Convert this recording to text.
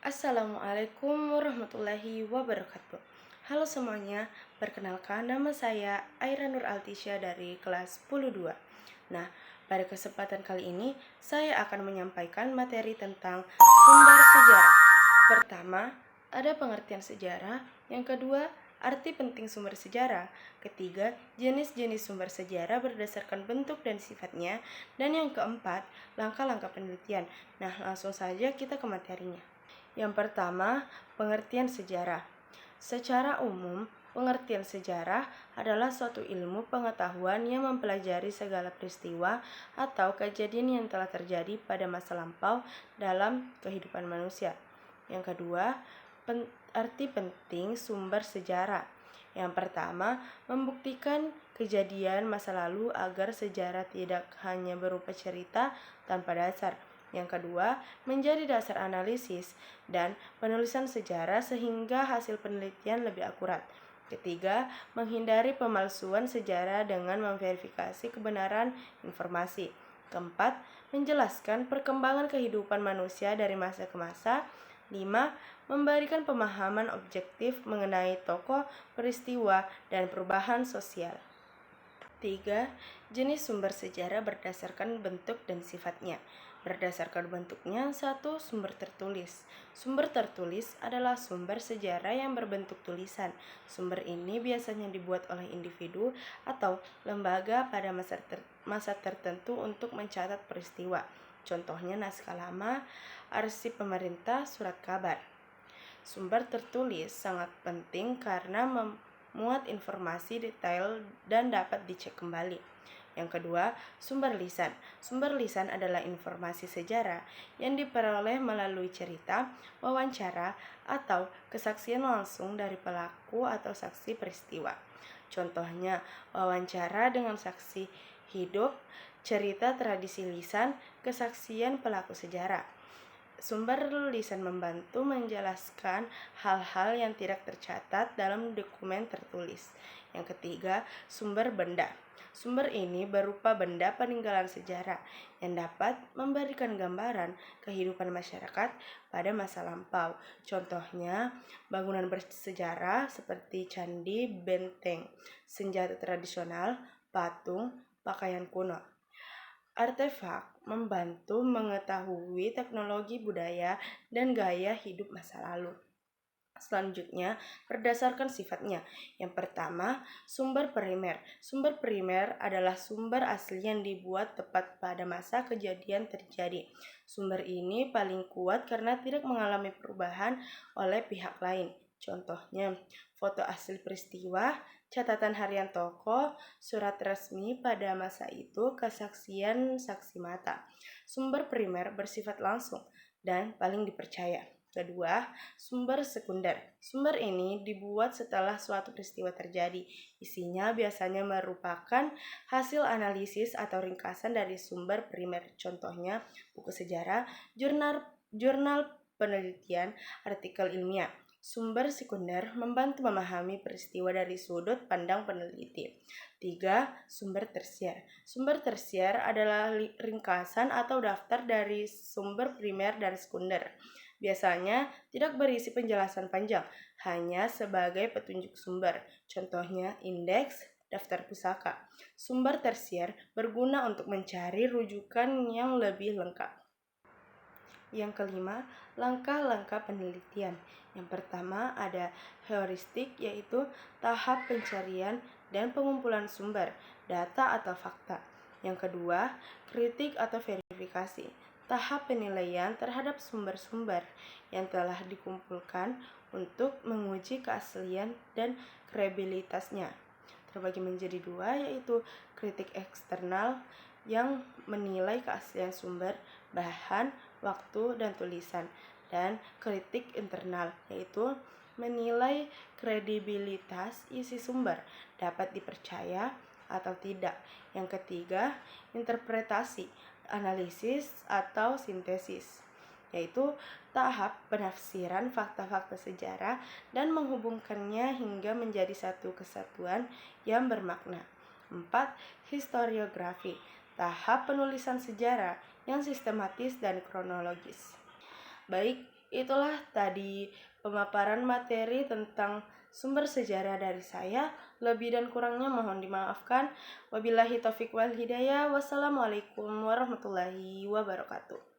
Assalamualaikum warahmatullahi wabarakatuh. Halo semuanya, perkenalkan nama saya Aira Nur Altisya dari kelas 10-2. Nah, pada kesempatan kali ini saya akan menyampaikan materi tentang sumber sejarah. Pertama, ada pengertian sejarah. Yang kedua, arti penting sumber sejarah. Ketiga, jenis-jenis sumber sejarah berdasarkan bentuk dan sifatnya. Dan yang keempat, langkah-langkah penelitian. Nah, langsung saja kita ke materinya. Yang pertama, pengertian sejarah. Secara umum, pengertian sejarah adalah suatu ilmu pengetahuan yang mempelajari segala peristiwa atau kejadian yang telah terjadi pada masa lampau dalam kehidupan manusia. Yang kedua, arti penting sumber sejarah. Yang pertama, membuktikan kejadian masa lalu agar sejarah tidak hanya berupa cerita tanpa dasar. Yang kedua, menjadi dasar analisis dan penulisan sejarah sehingga hasil penelitian lebih akurat. Ketiga, menghindari pemalsuan sejarah dengan memverifikasi kebenaran informasi. Keempat, menjelaskan perkembangan kehidupan manusia dari masa ke masa. 5. Memberikan pemahaman objektif mengenai tokoh, peristiwa, dan perubahan sosial. 3. Jenis sumber sejarah berdasarkan bentuk dan sifatnya. Berdasarkan bentuknya, 1. Sumber tertulis. Sumber tertulis adalah sumber sejarah yang berbentuk tulisan. Sumber ini biasanya dibuat oleh individu atau lembaga pada masa tertentu untuk mencatat peristiwa. Contohnya naskah lama, arsip pemerintah, surat kabar. Sumber tertulis sangat penting karena memuat informasi detail dan dapat dicek kembali. Yang kedua, sumber lisan. Sumber lisan adalah informasi sejarah yang diperoleh melalui cerita, wawancara, atau kesaksian langsung dari pelaku atau saksi peristiwa. Contohnya, wawancara dengan saksi hidup, cerita tradisi lisan, kesaksian pelaku sejarah. Sumber lisan membantu menjelaskan hal-hal yang tidak tercatat dalam dokumen tertulis. Yang ketiga, sumber benda. Sumber ini berupa benda peninggalan sejarah yang dapat memberikan gambaran kehidupan masyarakat pada masa lampau. Contohnya, bangunan bersejarah seperti candi, benteng, senjata tradisional, patung, pakaian kuno. Artefak membantu mengetahui teknologi budaya dan gaya hidup masa lalu. Selanjutnya, berdasarkan sifatnya. Yang pertama, sumber primer. Sumber primer adalah sumber asli yang dibuat tepat pada masa kejadian terjadi. Sumber ini paling kuat karena tidak mengalami perubahan oleh pihak lain. Contohnya, foto asli peristiwa, catatan harian tokoh, surat resmi pada masa itu, kesaksian saksi mata. Sumber primer bersifat langsung dan paling dipercaya. Kedua, sumber sekunder. Sumber ini dibuat setelah suatu peristiwa terjadi. Isinya biasanya merupakan hasil analisis atau ringkasan dari sumber primer. Contohnya, buku sejarah, jurnal penelitian, artikel ilmiah. Sumber sekunder membantu memahami peristiwa dari sudut pandang peneliti. 3. Sumber tersier. Sumber tersier adalah ringkasan atau daftar dari sumber primer dan sekunder. Biasanya tidak berisi penjelasan panjang, hanya sebagai petunjuk sumber. Contohnya indeks, daftar pusaka. Sumber tersier berguna untuk mencari rujukan yang lebih lengkap. Yang kelima, langkah-langkah penelitian. Yang pertama ada heuristik, yaitu tahap pencarian dan pengumpulan sumber, data atau fakta. Yang kedua, kritik atau verifikasi, tahap penilaian terhadap sumber-sumber yang telah dikumpulkan untuk menguji keaslian dan kredibilitasnya. Terbagi menjadi dua, yaitu kritik eksternal yang menilai keaslian sumber, bahan, waktu, dan tulisan, dan kritik internal, yaitu menilai kredibilitas isi sumber, dapat dipercaya atau tidak. Yang ketiga, interpretasi, analisis atau sintesis, yaitu tahap penafsiran fakta-fakta sejarah dan menghubungkannya hingga menjadi satu kesatuan yang bermakna. 4. Historiografi, tahap penulisan sejarah yang sistematis dan kronologis. Baik, itulah tadi pemaparan materi tentang sumber sejarah dari saya. Lebih dan kurangnya mohon dimaafkan. Wabillahi taufiq wal hidayah. Wassalamualaikum warahmatullahi wabarakatuh.